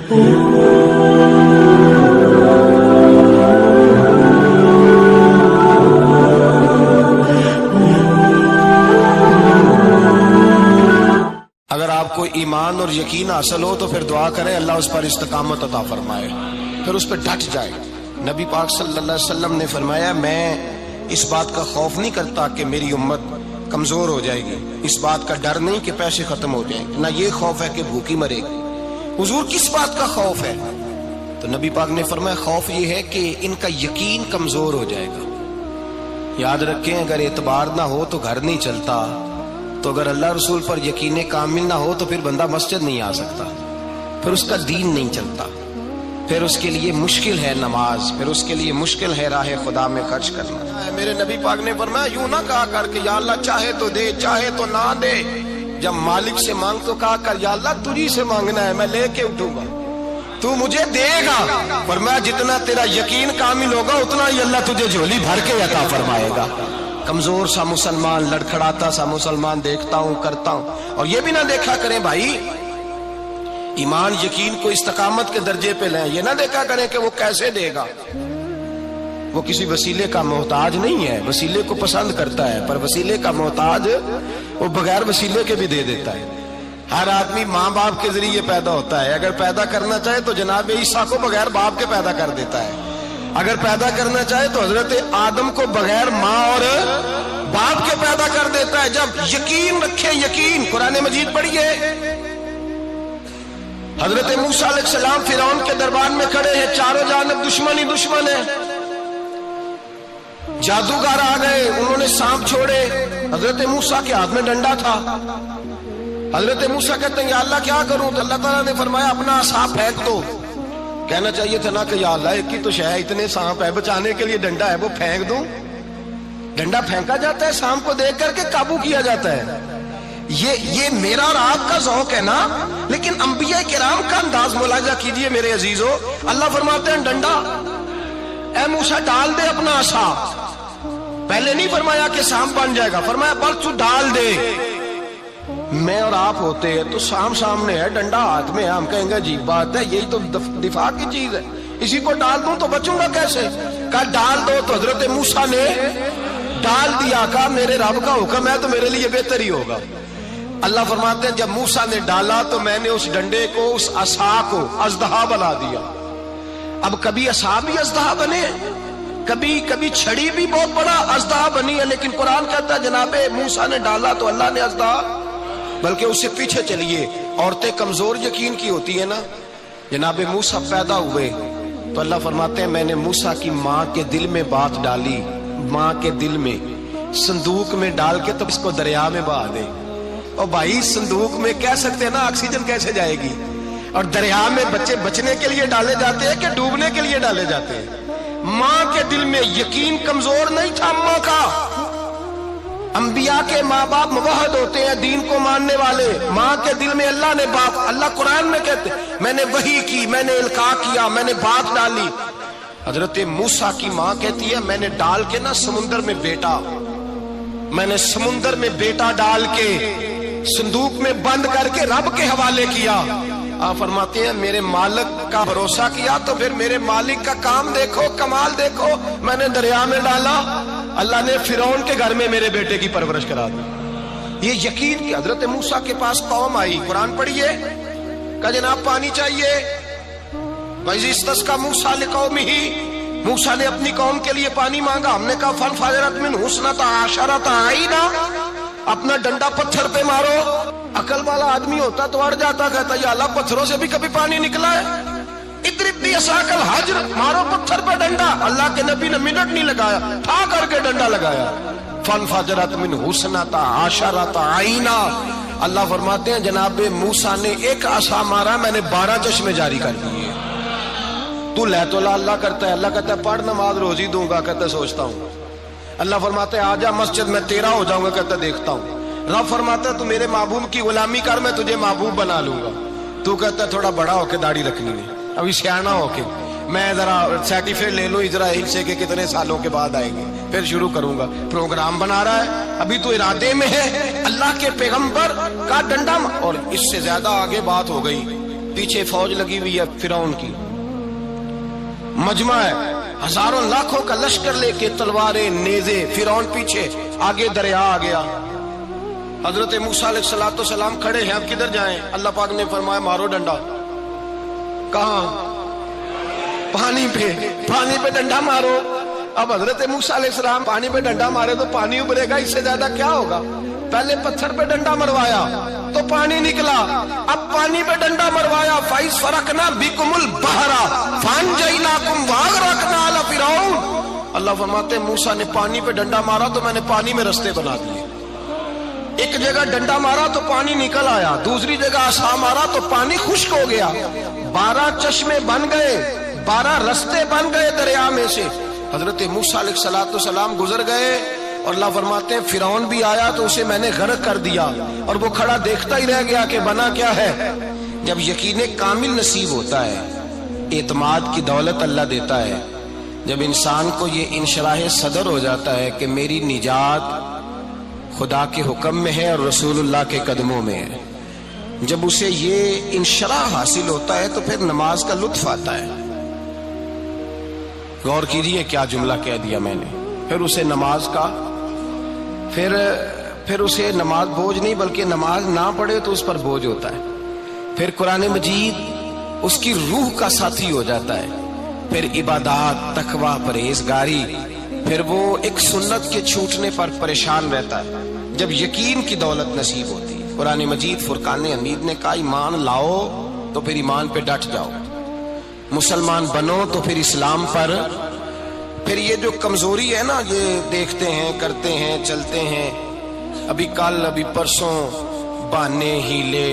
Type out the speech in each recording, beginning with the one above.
اگر آپ کو ایمان اور یقین حاصل ہو تو پھر دعا کریں اللہ اس پر استقامت عطا فرمائے، پھر اس پہ ڈٹ جائے۔ نبی پاک صلی اللہ علیہ وسلم نے فرمایا میں اس بات کا خوف نہیں کرتا کہ میری امت کمزور ہو جائے گی، اس بات کا ڈر نہیں کہ پیسے ختم ہو جائیں گے، نہ یہ خوف ہے کہ بھوکی مرے گی۔ حضور کس بات کا خوف ہے؟ تو نبی پاک نے فرمایا خوف یہ ہے کہ ان کا یقین کمزور ہو جائے گا۔ یاد رکھیں اگر اعتبار نہ ہو تو گھر نہیں چلتا، تو اگر اللہ رسول پر یقین کامل نہ ہو تو پھر بندہ مسجد نہیں آ سکتا، پھر اس کا دین نہیں چلتا، پھر اس کے لیے مشکل ہے نماز، پھر اس کے لیے مشکل ہے راہ خدا میں خرچ کرنا۔ میرے نبی پاک نے فرمایا یوں نہ کہا کر کہ یا اللہ چاہے تو دے چاہے تو نہ دے، جب مالک سے مانگ تو کہا کر یا اللہ تجھی سے مانگنا ہے، میں لے کے اٹھوں گا، تو مجھے دے گا۔ فرمایا جتنا تیرا یقین کامل ہوگا اتنا ہی اللہ تجھے جھولی بھر کے عطا فرمائے گا۔ کمزور سا مسلمان، لڑکھڑاتا سا مسلمان دیکھتا ہوں کرتا ہوں، اور یہ بھی نہ دیکھا کریں بھائی ایمان یقین کو استقامت کے درجے پہ لیں، یہ نہ دیکھا کریں کہ وہ کیسے دے گا، وہ کسی وسیلے کا محتاج نہیں ہے، وسیلے کو پسند کرتا ہے، پر وسیلے کا محتاج وہ بغیر وسیلے کے بھی دے دیتا ہے۔ ہر آدمی ماں باپ کے ذریعے پیدا ہوتا ہے، اگر پیدا کرنا چاہے تو جناب عیسیٰ کو بغیر باپ کے پیدا کر دیتا ہے، اگر پیدا کرنا چاہے تو حضرت آدم کو بغیر ماں اور باپ کے پیدا کر دیتا ہے۔ جب یقین رکھیں، یقین قرآن مجید پڑھیے، حضرت موسیٰ علیہ السلام فرعون کے دربار میں کھڑے ہیں، چاروں جانب دشمن ہی دشمن ہے، جادوگر آ گئے، انہوں نے سانپ چھوڑے، حضرت موسیٰ کے ہاتھ میں ڈنڈا تھا، حضرت موسیٰ کہتے ہیں یا اللہ کیا کروں؟ تو اللہ تعالیٰ نے فرمایا اپنا عصا پھینک دو۔ کہنا چاہیے تھا نا کہ یا اللہ ایک ہی تو شے ہے، اتنے سانپ ہے، بچانے کے لیے ڈنڈا ہے وہ پھینک دوں؟ ڈنڈا پھینکا جاتا ہے، سانپ کو دیکھ کر کے قابو کیا جاتا ہے۔ یہ میرا اور آپ کا ذوق ہے نا، لیکن انبیاء کرام کا انداز ملاحظہ کیجئے میرے عزیزو۔ اللہ فرماتے ہیں ڈنڈا اے موسیٰ ڈال دے اپنا عصا، پہلے نہیں فرمایا کہ سانپ بن جائے گا، فرمایا بس تو ڈال دے۔ میں اور آپ ہوتے ہیں تو سامنے ہے، ڈنڈا ہاتھ میں ہے، ہم کہیں گے عجیب بات ہے، یہی تو دفاع کی چیز ہے، اسی کو ڈال دوں تو بچوں گا کیسے؟ کہا ڈال دو، تو حضرت موسیٰ نے ڈال دیا، کہا میرے رب کا حکم ہے تو میرے لیے بہتر ہی ہوگا۔ اللہ فرماتے ہیں جب موسیٰ نے ڈالا تو میں نے اس ڈنڈے کو، اس عصا کو اژدہا بنا دیا۔ اب کبھی عصا بھی اژدہا بنے، کبھی چھڑی بھی بہت بڑا اژدہا بنی ہے، لیکن قرآن کہتا ہے جناب موسیٰ نے ڈالا تو اللہ نے اژدہا، بلکہ اس سے پیچھے چلیے، عورتیں کمزور یقین کی ہوتی ہیں نا، جناب موسیٰ پیدا ہوئے تو اللہ فرماتے ہیں میں نے موسیٰ کی ماں کے دل میں بات ڈالی، ماں کے دل میں صندوق میں ڈال کے تو اس کو دریا میں بہا دے۔ اور بھائی صندوق میں کہہ سکتے ہیں نا آکسیجن کیسے جائے گی، اور دریا میں بچے بچنے کے لیے ڈالے جاتے ہیں کہ ڈوبنے کے لیے ڈالے جاتے ہیں؟ ماں کے دل میں یقین کمزور نہیں تھا ماں کا۔ انبیاء کے ماں باپ موحد ہوتے ہیں، دین کو ماننے والے، ماں کے دل میں اللہ نے باپ، اللہ قرآن میں کہتے میں نے وحی کی، میں نے القاء کیا، میں نے بات ڈالی۔ حضرت موسیٰ کی ماں کہتی ہے میں نے ڈال کے نا سمندر میں بیٹا، میں نے سمندر میں بیٹا ڈال کے صندوق میں بند کر کے رب کے حوالے کیا۔ آپ فرماتے ہیں میرے مالک کا بھروسہ کیا تو پھر میرے مالک کا کام دیکھو، کمال دیکھو، میں نے دریا میں ڈالا، اللہ نے فرعون کے گھر میں میرے بیٹے کی پرورش کرا دی۔ یہ یقین کہ حضرت موسیٰ کے پاس قوم آئی، قرآن پڑھیے، کہا جناب پانی چاہیے، وَإِذِ اسْتَسْقَىٰ مُوسَىٰ لِقَوْمِهِ، موسیٰ نے اپنی قوم کے لیے پانی مانگا، ہم نے کہا فَانْفَجَرَتْ مِنْهُ اثْنَتَا عَشَرَةَ عَيْنًا، اپنا ڈنڈا پتھر پہ مارو۔ عقل والا آدمی ہوتا تو اڑ جاتا، کہتا یا اللہ پتھروں سے بھی کبھی پانی نکلا ہے؟ اضرب بعصاک الحجر، مارو پتھر پہ ڈنڈا۔ اللہ کے نبی نے منٹ نہیں لگایا، ٹھا کر کے ڈنڈا لگایا، فَانْفَجَرَتْ مِنْهُ اثْنَتَا عَشَرَةَ عَيْنًا۔ اللہ فرماتے ہیں جناب موسیٰ نے ایک عصا مارا، میں نے 12 چشمے جاری کر دیے۔ تو لے تو اللہ کرتا ہے، اللہ کہتا ہے پڑھ نماز روزی دوں گا، کہتا ہے سوچتا ہوں۔ اللہ فرماتا ہے آجا مسجد میں تیرا ہو جاؤں گا، کہتا ہے دیکھتا ہوں۔ رب فرماتا ہے تو میرے محبوب کی غلامی کر، میں تجھے محبوب بنا لوں گا۔ تو کہتا ہے تھوڑا بڑا ہو کے داڑھی رکھنی ہے، ابھی سیانا ہو کے میں ذرا سرٹیفکیٹ لے لوں اسرائیل سے کہ کتنے سالوں کے بعد آئیں گے، پھر شروع کروں گا۔ پروگرام بنا رہا ہے، ابھی تو ارادے میں ہے۔ اللہ کے پیغمبر کا ڈنڈا، اور اس سے زیادہ آگے بات ہو گئی، پیچھے فوج لگی ہوئی ہے فرعون کی، مجمع ہے، ہزاروں لاکھوں کا لشکر لے کے، تلواریں نیزے، فرعون پیچھے، آگے دریا آ گیا۔ حضرت موسیٰ علیہ السلام کھڑے ہیں، اب کدھر جائیں؟ اللہ پاک نے فرمایا مارو ڈنڈا۔ کہاں؟ پانی پہ ڈنڈا مارو۔ اب حضرت موسیٰ علیہ السلام پانی پہ ڈنڈا مارے تو پانی ابھرے گا، اس سے زیادہ کیا ہوگا؟ پہلے پتھر پہ ڈنڈا مروایا تو پانی نکلا، اب پانی پہ ڈنڈا مروایا، فَإِذْ فَرَقْنَا بِكُمُ الْبَحْرَ فَأَنْجَيْنَاكُمْ وَأَغْرَقْنَا آلَ فِرْعَوْنَ۔ اللہ فرماتے ہیں موسیٰ نے پانی پہ ڈنڈا مارا تو میں نے پانی میں رستے بنا دیے۔ ایک جگہ ڈنڈا مارا تو پانی نکل آیا، دوسری جگہ عصا مارا تو پانی خشک ہو گیا، 12 چشمے بن گئے، 12 رستے بن گئے دریا میں سے۔ حضرت موسیٰ علیہ السلام گزر گئے اور اللہ فرماتے ہیں فرعون بھی آیا تو اسے میں نے غرق کر دیا، اور وہ کھڑا دیکھتا ہی رہ گیا کہ بنا کیا ہے۔ جب یقین کامل نصیب ہوتا ہے، اعتماد کی دولت اللہ دیتا ہے، جب انسان کو یہ انشراح صدر ہو جاتا ہے کہ میری نجات خدا کے حکم میں ہے اور رسول اللہ کے قدموں میں ہے، جب اسے یہ انشراح حاصل ہوتا ہے تو پھر نماز کا لطف آتا ہے۔ غور کیجئے کیا جملہ کہہ دیا میں نے۔ پھر اسے نماز کا پھر اسے نماز بوجھ نہیں، بلکہ نماز نہ پڑھے تو اس پر بوجھ ہوتا ہے۔ پھر قرآن مجید اس کی روح کا ساتھی ہو جاتا ہے، پھر عبادات، تقوی، پرہیزگاری، پھر وہ ایک سنت کے چھوٹنے پر پریشان رہتا ہے جب یقین کی دولت نصیب ہوتی ہے۔ قرآن مجید فرقان حمید نے کہا ایمان لاؤ تو پھر ایمان پہ ڈٹ جاؤ، مسلمان بنو تو پھر اسلام پر۔ پھر یہ جو کمزوری ہے نا، یہ دیکھتے ہیں، کرتے ہیں، چلتے ہیں، ابھی کل، ابھی پرسوں، بہانے، ہیلے،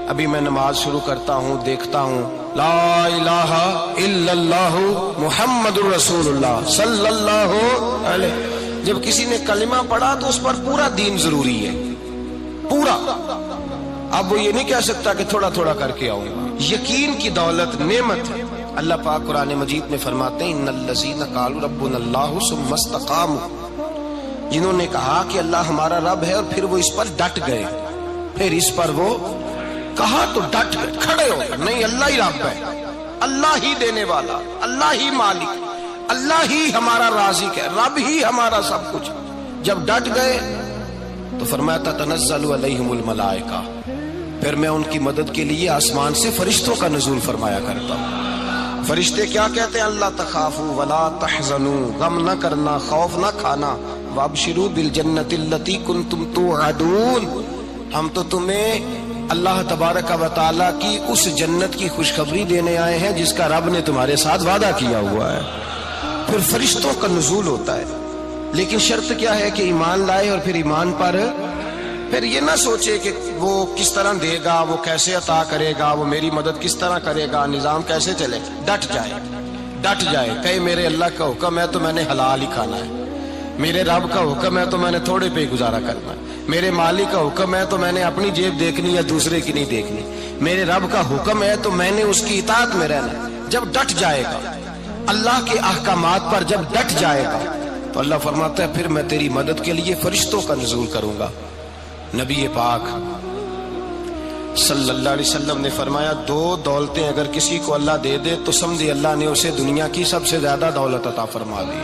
ابھی میں نماز شروع کرتا ہوں، دیکھتا ہوں لا الہ الا اللہ محمد الرسول اللہ صلی اللہ علیہ۔ جب کسی نے کلمہ پڑھا تو اس پر پورا دین ضروری ہے، پورا۔ اب وہ یہ نہیں کہہ سکتا کہ تھوڑا تھوڑا کر کے آؤں گا۔ یقین کی دولت نعمت ہے۔ اللہ پاک قرآن مجید میں فرماتے ہیں ان الذین قالوا ربنا اللہ ثم استقاموا، جنہوں نے کہا کہ اللہ ہمارا رب ہے اور پھر وہ اس پر ڈٹ گئے، پھر اس پر وہ کہا تو ڈٹ گئے، کھڑے ہو گئے، نہیں اللہ ہی رب ہے، اللہ ہی دینے والا، اللہ ہی مالک، اللہ ہی ہمارا رازق ہے، رب ہی ہمارا سب کچھ۔ جب ڈٹ گئے تو فرمایا تتنزل علیہم الملائکہ، پھر میں ان کی مدد کے لیے آسمان سے فرشتوں کا نزول فرمایا کرتا ہوں۔ فرشتے کیا کہتے ہیں؟ اللہ تخافوا ولا تحزنوا، غم نہ کرنا، خوف نہ کھانا، وابشروا بالجنۃ التي كنتم توعدون، ہم تو تمہیں اللہ تبارک و تعالیٰ کی اس جنت کی خوشخبری دینے آئے ہیں جس کا رب نے تمہارے ساتھ وعدہ کیا ہوا ہے۔ پھر فرشتوں کا نزول ہوتا ہے، لیکن شرط کیا ہے کہ ایمان لائے، اور پھر ایمان پر پھر یہ نہ سوچے کہ وہ کس طرح دے گا، وہ کیسے عطا کرے گا، وہ میری مدد کس طرح کرے گا، نظام کیسے چلے۔ ڈٹ جائے، کہے میرے اللہ کا حکم ہے تو میں نے حلال ہی کھانا ہے، میرے رب کا حکم ہے تو میں نے تھوڑے پہ گزارا کرنا ہے، میرے مالک کا حکم ہے تو میں نے اپنی جیب دیکھنی یا دوسرے کی نہیں دیکھنی، میرے رب کا حکم ہے تو میں نے اس کی اطاعت میں رہنا۔ جب ڈٹ جائے گا اللہ کے احکامات پر، جب ڈٹ جائے گا تو اللہ فرماتا ہے پھر میں تیری مدد کے لیے فرشتوں کا نزول کروں گا۔ نبی پاک صلی اللہ علیہ وسلم نے فرمایا 2 دولتیں اگر کسی کو اللہ دے دے تو سمجھے اللہ نے اسے دنیا کی سب سے زیادہ دولت عطا فرما دی۔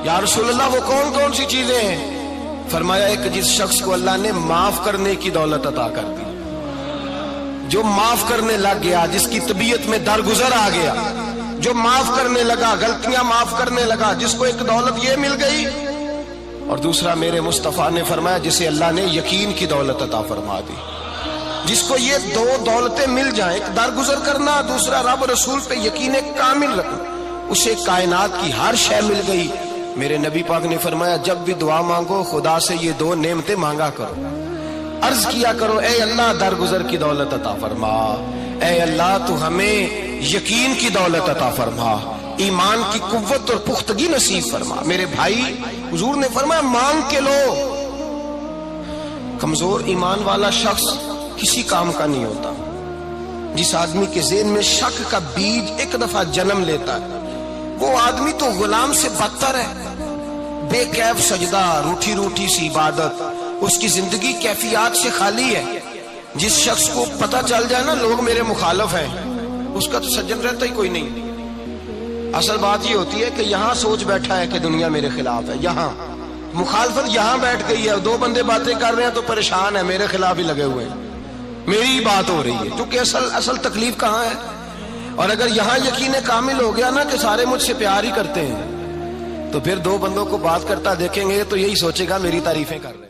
یا رسول اللہ وہ کون کون سی چیزیں ہیں؟ فرمایا ایک جس شخص کو اللہ نے معاف کرنے کی دولت عطا کر دی، جو معاف کرنے لگ گیا، جس کی طبیعت میں درگزر آ گیا، جو معاف کرنے لگا، غلطیاں معاف کرنے لگا، جس کو ایک دولت یہ مل گئی۔ اور دوسرا میرے مصطفیٰ نے فرمایا جسے اللہ نے یقین کی دولت عطا فرما دی، جس کو یہ 2 دولتیں مل جائیں، ایک درگزر کرنا، دوسرا رب رسول پہ یقین کامل رکھنا، اسے کائنات کی ہر شے مل گئی۔ میرے نبی پاک نے فرمایا جب بھی دعا مانگو خدا سے یہ 2 نعمتیں مانگا کرو، عرض کیا کرو اے اللہ درگزر کی دولت عطا فرما، اے اللہ تو ہمیں یقین کی دولت عطا فرما، ایمان کی قوت اور پختگی نصیب فرما۔ میرے بھائی حضور نے فرمایا مانگ کے لو۔ کمزور ایمان والا شخص کسی کام کا نہیں ہوتا۔ جس آدمی کے ذہن میں شک کا بیج ایک دفعہ جنم لیتا ہے وہ آدمی تو غلام سے بدتر ہے۔ بے کیف سجدہ، روٹھی روٹھی سی عبادت، اس کی زندگی کیفیات سے خالی ہے۔ جس شخص کو پتہ چل جائے نا لوگ میرے مخالف ہیں، اس کا تو سجن رہتا ہی کوئی نہیں۔ اصل بات یہ ہوتی ہے کہ یہاں سوچ بیٹھا ہے کہ دنیا میرے خلاف ہے، یہاں مخالفت یہاں بیٹھ گئی ہے، دو بندے باتیں کر رہے ہیں تو پریشان ہے، میرے خلاف ہی لگے ہوئے ہیں، میری ہی بات ہو رہی ہے، کیونکہ اصل تکلیف کہاں ہے؟ اور اگر یہاں یقین کامل ہو گیا نا کہ سارے مجھ سے پیار ہی کرتے ہیں، تو پھر دو بندوں کو بات کرتا دیکھیں گے تو یہی سوچے گا میری تعریفیں کر رہے ہیں۔